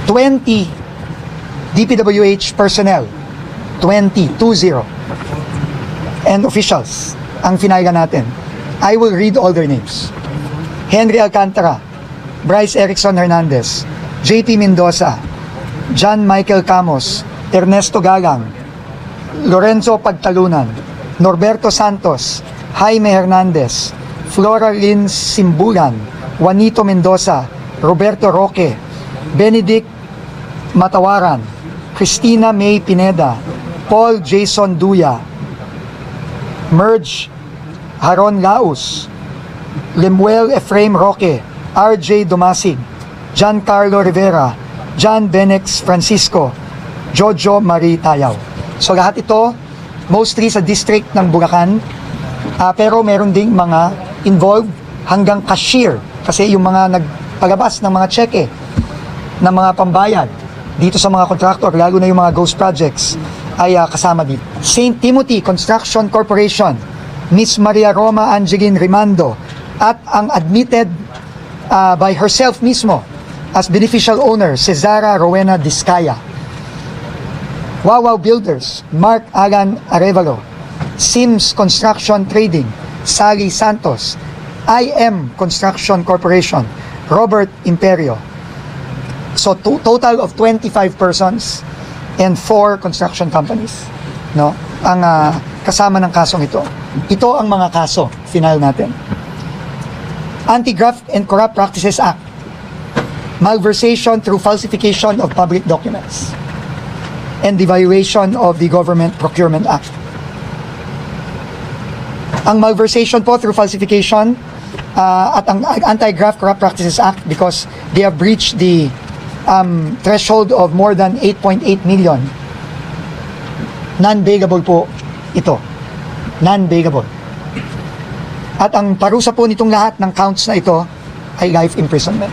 20 DPWH personnel, 20 and officials ang finalga natin. I will read all their names. Henry Alcantara, Bryce Erickson Hernandez, JP Mendoza, John Michael Camos, Ernesto Galang, Lorenzo Pagtalunan, Norberto Santos, Jaime Hernandez, Flora Lynn Simbulan, Juanito Mendoza, Roberto Roque, Benedict Matawaran, Christina May Pineda, Paul Jason Duya, Merge Haron Laus, Lemuel Efraim Roque, RJ Domasig, Giancarlo Rivera, John Benex Francisco, Jojo Marie Tayaw. So lahat ito, mostly sa district ng Bulacan, pero meron ding mga involved hanggang cashier, kasi yung mga nagpalabas ng mga cheque, ng mga pambayad, dito sa mga contractor, lalo na yung mga ghost projects, ay kasama dito. St. Timothy Construction Corporation, Miss Maria Roma Angeline Rimando, at ang admitted by herself mismo as beneficial owner, Cesara Rowena Discaya. Wawaw Builders, Mark Alan Arevalo, Sims Construction Trading, Sally Santos, IM Construction Corporation, Robert Imperio. So total of 25 persons and 4 construction companies, no, ang kasama ng kasong ito. Ito ang mga kaso final natin. Anti-Graft and Corrupt Practices Act, malversation through falsification of public documents, and the violation of the Government Procurement Act. Ang malversation po through falsification at ang Anti-Graft Corrupt Practices Act, because they have breached the threshold of more than 8.8 million. Non-bailable po ito. Non-bailable. At ang parusa po nitong lahat ng counts na ito ay life imprisonment.